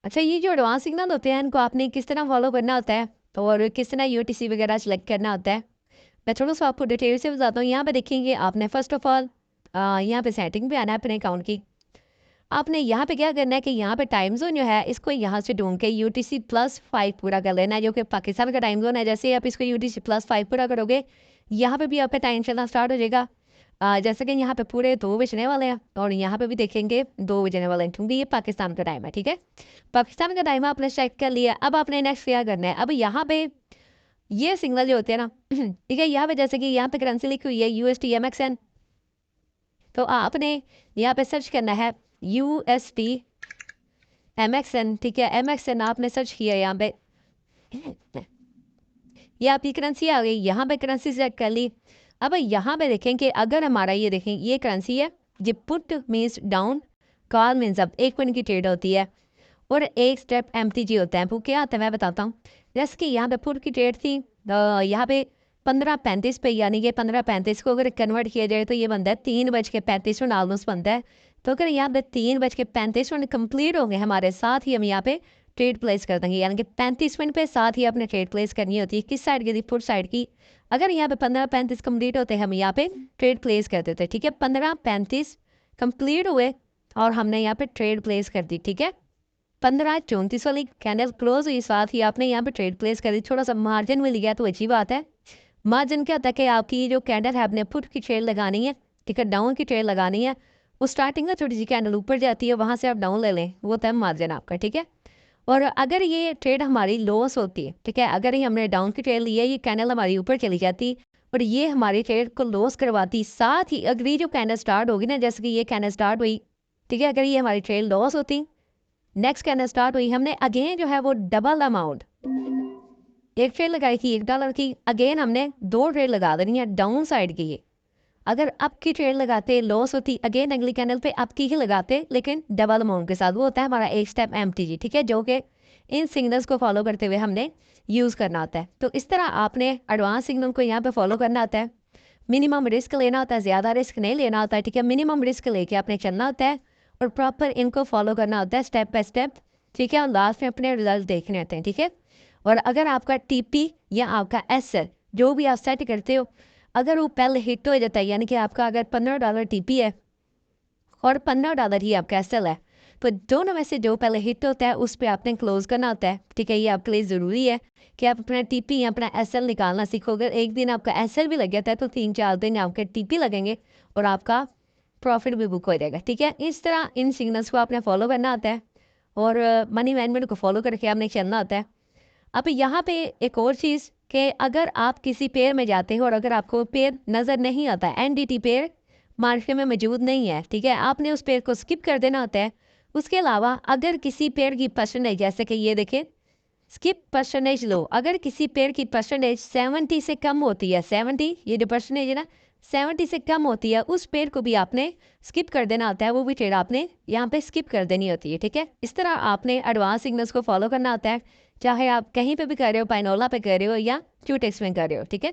अच्छा, ये जो एडवांस सिग्नल होते हैं इनको आपने किस तरह फॉलो करना होता है और किस तरह यूटीसी वगैरह सेलेक्ट करना होता है, मैं थोड़ा-सा आपको डिटेल से बताता हूँ। यहाँ पे देखेंगे आपने फ़र्स्ट ऑफ ऑल यहाँ पे सेटिंग पे आना है अपने अकाउंट की। आपने यहाँ पे क्या करना है कि यहाँ पे टाइम ज़ोन जो है इसको यहाँ से ढूँढ के यूटीसी +5 पूरा कर लेना है, जो कि पाकिस्तान का टाइम ज़ोन है। जैसे ही आप इसको यूटीसी +5 पूरा करोगे, यहाँ पे भी आपका टाइम चलना स्टार्ट हो जाएगा। जैसे कि यहाँ पे पूरे 2 बजने वाले हैं और यहाँ पे भी देखेंगे 2 बजने वाले हैं, क्योंकि ये पाकिस्तान का टाइम है, ठीक है? पाकिस्तान का टाइम आपने सेट कर लिया। अब आपने नेक्स्ट क्या करना है, अब यहाँ पे ये सिग्नल जो होते हैं ना ठीक है, यहाँ पे जैसे कि यहाँ पे करेंसी लिखी हुई है यूएसटी एमएक्सएन, तो आपने यहाँ पे सर्च करना है यूएसटी एमएक्सएन, ठीक है? एमएक्सएन आपने सर्च किया यहाँ पे, ये आपकी करेंसी आ गई। यहाँ पे करेंसी सेलेक्ट कर ली। अब यहाँ पे देखें कि अगर हमारा ये देखें ये करेंसी है, ये put means down, call means up, 1 minute की ट्रेड होती है और एक स्टेप एमटीजी होता है। वो क्या आता है मैं बताता हूँ। जैसे कि यहाँ पे पुट की ट्रेड थी, यहाँ पे 15:35 पे, यानी कि 15:35 को अगर कन्वर्ट किया जाए तो ये बनता है 3:35 ऑलमोस्ट बनता है। तो अगर यहाँ पे 3:35 कंप्लीट हो गए हमारे, साथ ही हम यहाँ पे ट्रेड प्लेस कर देंगे, यानी कि 35 मिनट पे साथ ही आपने ट्रेड प्लेस करनी होती है। किस साइड की थी? पुट साइड की। अगर यहाँ पे 15:35 कंप्लीट होते हम यहाँ पे ट्रेड प्लेस कर देते, ठीक है? 15:35 कंप्लीट हुए और हमने यहाँ पे ट्रेड प्लेस कर दी, ठीक है? 15:34 वाली कैंडल क्लोज हुई, साथ ही आपने यहाँ पे ट्रेड प्लेस कर दी। थोड़ा सा मार्जिन मिल गया तो अच्छी बात है। मार्जिन क्या होता है कि आपकी जो कैंडल है आपने पुट की ट्रेड लगानी है, ठीक है? डाउन की ट्रेड लगानी है। वो स्टार्टिंग में थोड़ी सी कैंडल ऊपर जाती है, वहाँ से आप डाउन ले लें, वो तय मार्जिन आपका, ठीक है? और अगर ये ट्रेड हमारी लॉस होती है, ठीक है? अगर ये हमने डाउन की ट्रेड ली है, ये कैंडल हमारी ऊपर चली जाती और ये हमारी ट्रेड को लॉस करवाती, साथ ही अगर ये जो कैंडल स्टार्ट होगी ना, जैसे कि ये कैंडल स्टार्ट हुई, ठीक है? अगर ये हमारी ट्रेड लॉस होती, नेक्स्ट कैंडल स्टार्ट हुई, हमने अगेन जो है वो डबल अमाउंट, एक ट्रेड लगाई थी $1 की, अगेन हमने 2 ट्रेड लगा देनी है डाउन साइड की। ये अगर अप की ट्रेड लगाते लॉस होती, अगेन अगली कैंडल पे अप की ही लगाते, लेकिन डबल अमाउंट के साथ। वो होता है हमारा एक स्टेप एमटीजी, ठीक है? जो कि इन सिग्नल्स को फॉलो करते हुए हमने यूज़ करना होता है। तो इस तरह आपने एडवांस सिग्नल को यहाँ पे फॉलो करना होता है। मिनिमम रिस्क लेना होता है, ज़्यादा रिस्क नहीं लेना होता है, ठीक है? मिनिमम रिस्क लेके आपने चलना होता है और प्रॉपर इनको फॉलो करना होता है स्टेप बाय स्टेप, ठीक है? और लास्ट में अपने रिजल्ट देखने होते हैं, ठीक है? और अगर आपका टीपी या आपका एसएल जो भी आप सेट करते हो, अगर वो पहले हिट हो जाता है, यानी कि आपका अगर $15 टीपी है और $15 ही आपका एसएल है, तो दोनों में से जो पहले हिट होता है उस पर आपने क्लोज करना होता है, ठीक है? ये आपके लिए ज़रूरी है कि आप अपना टीपी या अपना एसएल निकालना सीखो। अगर एक दिन आपका एसएल भी लग जाता है तो 3-4 दिन आपके टीपी लगेंगे और आपका प्रॉफिट भी बुक हो जाएगा, ठीक है? इस तरह इन सिग्नल्स को आपने फॉलो करना होता है और मनी मैनेजमेंट को फॉलो करके आपने चलना होता है। अब यहाँ पे एक और चीज़ कि अगर आप किसी पेयर में जाते हो और अगर आपको पेयर नज़र नहीं आता, एनडीटी पेयर मार्केट में मौजूद नहीं है, ठीक है? आपने उस पेयर को स्किप कर देना होता है। उसके अलावा अगर किसी पेयर की परसेंटेज, जैसे कि ये देखें, स्किप परसेंटेज लो, अगर किसी पेयर की परसेंटेज 70 से कम होती है, 70 ये जो परसेंटेज है ना, 70 से कम होती है, उस पेयर को भी आपने स्किप कर देना होता है। वो भी ट्रेड आपने यहाँ पे स्किप कर देनी होती है, ठीक है? इस तरह आपने एडवांस सिग्नल्स को फॉलो करना होता है, चाहे आप कहीं पे भी कर रहे हो, पाइनोला पे कर रहे हो या क्यूटेक्स में कर रहे हो, ठीक है?